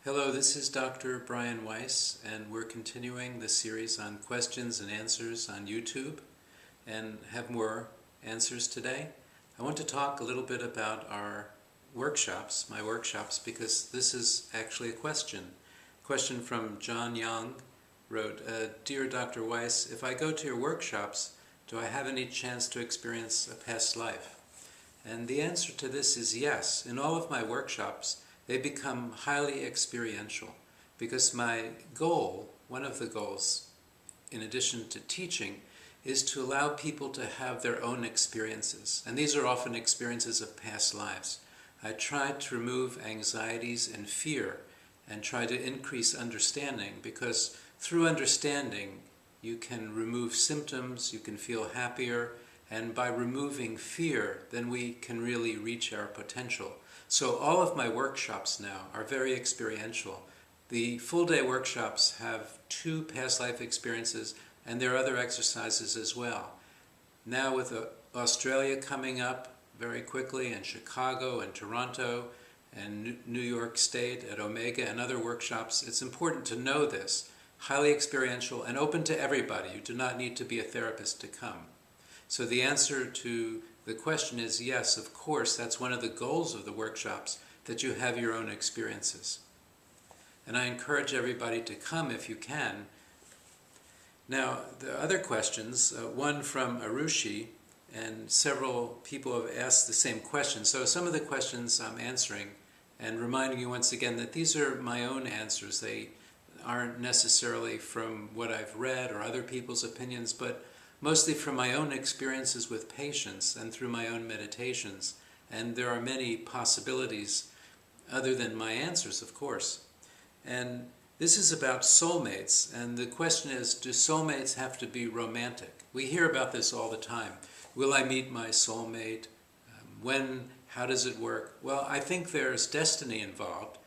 Hello, this is Dr. Brian Weiss, and we're continuing the series on questions and answers on YouTube, and have more answers today. I want to talk a little bit about our workshops, my workshops, because this is actually a question. Question from John Young wrote, Dear Dr. Weiss, if I go to your workshops, do I have any chance to experience a past life? And the answer to this is yes. In all of my workshops, they become highly experiential, because my goal, one of the goals, in addition to teaching, is to allow people to have their own experiences. And these are often experiences of past lives. I try to remove anxieties and fear and try to increase understanding, because through understanding you can remove symptoms, you can feel happier, and by removing fear, then we can really reach our potential. So all of my workshops now are very experiential. The full-day workshops have 2 past life experiences, and there are other exercises as well. Now with Australia coming up very quickly, and Chicago and Toronto and New York State at Omega and other workshops, it's important to know this. Highly experiential and open to everybody. You do not need to be a therapist to come. So the answer to the question is yes, of course, that's one of the goals of the workshops, that you have your own experiences. And I encourage everybody to come if you can. Now, the other questions, one from Arushi, and several people have asked the same question. So some of the questions I'm answering, and reminding you once again that these are my own answers. They aren't necessarily from what I've read or other people's opinions, but mostly from my own experiences with patients and through my own meditations. And there are many possibilities other than my answers, of course. And this is about soulmates, and the question is, do soulmates have to be romantic? We hear about this all the time. Will I meet my soulmate? When? How does it work? Well, I think there's destiny involved.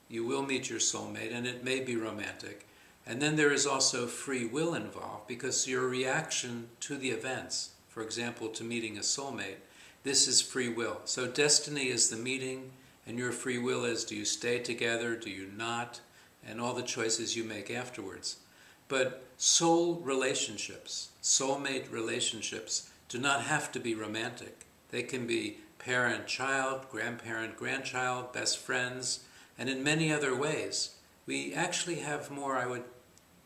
You will meet your soulmate, and it may be romantic. And then there is also free will involved, because your reaction to the events, for example, to meeting a soulmate, this is free will. So destiny is the meeting, and your free will is, do you stay together, do you not, and all the choices you make afterwards. But soul relationships, soulmate relationships, do not have to be romantic. They can be parent-child, grandparent-grandchild, best friends, and in many other ways. We actually have more, I would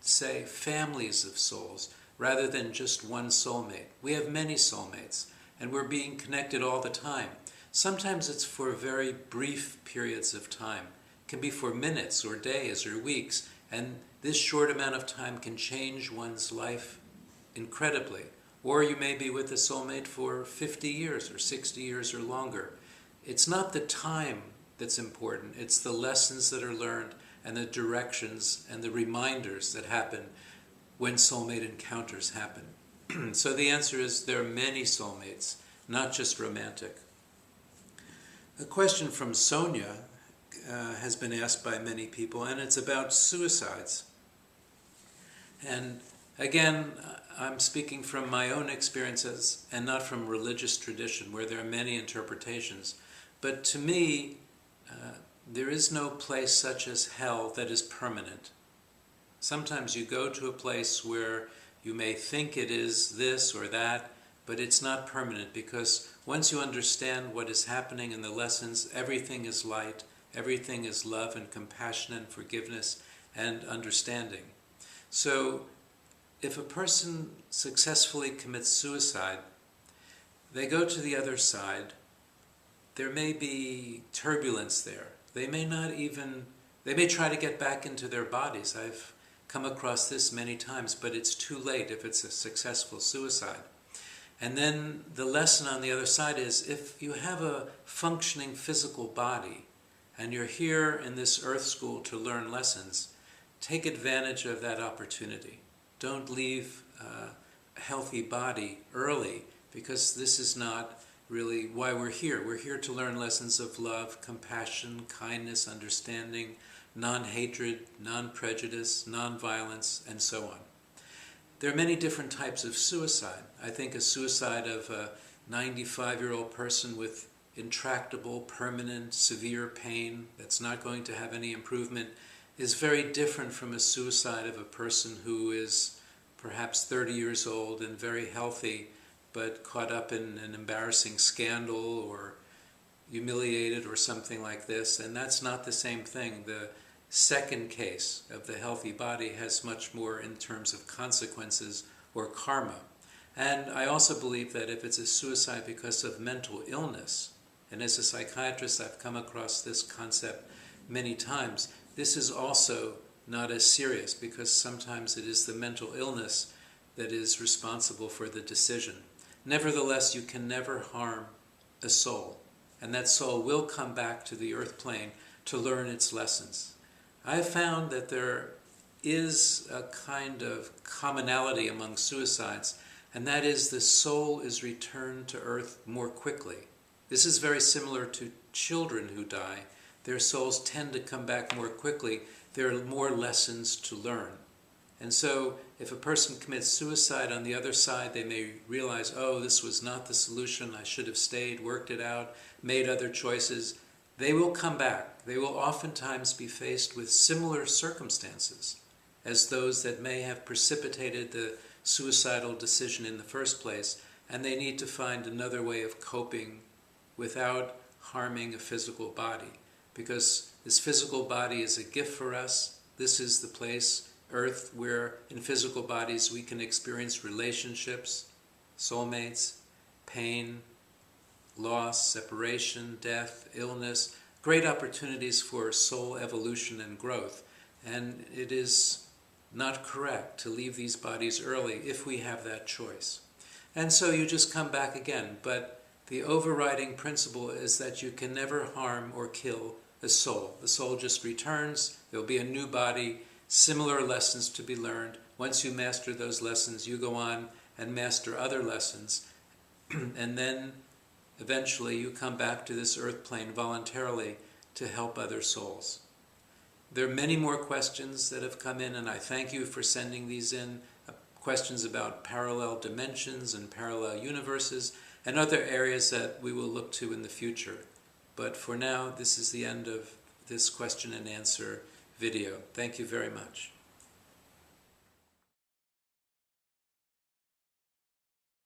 say, families of souls, rather than just one soulmate. We have many soulmates, and we're being connected all the time. Sometimes it's for very brief periods of time. It can be for minutes or days or weeks, and this short amount of time can change one's life incredibly. Or you may be with a soulmate for 50 years or 60 years or longer. It's not the time that's important, it's the lessons that are learned and the directions and the reminders that happen when soulmate encounters happen. So the answer is there are many soulmates, not just romantic. A question from Sonia has been asked by many people, and it's about suicides. And again, I'm speaking from my own experiences and not from religious tradition, where there are many interpretations. But to me, there is no place such as hell that is permanent. Sometimes you go to a place where you may think it is this or that, but it's not permanent, because once you understand what is happening in the lessons, everything is light, everything is love and compassion and forgiveness and understanding. So if a person successfully commits suicide, they go to the other side. There may be turbulence there. They may try to get back into their bodies. I've come across this many times, but it's too late if it's a successful suicide. And then the lesson on the other side is, if you have a functioning physical body, and you're here in this earth school to learn lessons, take advantage of that opportunity. Don't leave a healthy body early, because this is not really why we're here. We're here to learn lessons of love, compassion, kindness, understanding, non-hatred, non-prejudice, non-violence, and so on. There are many different types of suicide. I think a suicide of a 95-year-old person with intractable, permanent, severe pain that's not going to have any improvement is very different from a suicide of a person who is perhaps 30 years old and very healthy, but caught up in an embarrassing scandal or humiliated or something like this. And that's not the same thing. The second case of the healthy body has much more in terms of consequences or karma. And I also believe that if it's a suicide because of mental illness, and as a psychiatrist I've come across this concept many times, this is also not as serious because sometimes it is the mental illness that is responsible for the decision. Nevertheless, you can never harm a soul, and that soul will come back to the earth plane to learn its lessons. I have found that there is a kind of commonality among suicides, and that is the soul is returned to earth more quickly. This is very similar to children who die. Their souls tend to come back more quickly. There are more lessons to learn. And so if a person commits suicide, on the other side they may realize, oh, this was not the solution, I should have stayed, worked it out, made other choices. They will come back. They will oftentimes be faced with similar circumstances as those that may have precipitated the suicidal decision in the first place, and they need to find another way of coping without harming a physical body. Because this physical body is a gift for us. This is the place, Earth, where in physical bodies we can experience relationships, soulmates, pain, loss, separation, death, illness, great opportunities for soul evolution and growth. And it is not correct to leave these bodies early if we have that choice. And so you just come back again. But the overriding principle is that you can never harm or kill a soul. The soul just returns. There'll be a new body, similar lessons to be learned. Once you master those lessons, you go on and master other lessons. And then eventually you come back to this earth plane voluntarily to help other souls. There are many more questions that have come in, and I thank you for sending these in. Questions about parallel dimensions and parallel universes and other areas that we will look to in the future. But for now, this is the end of this question and answer video. Thank you very much.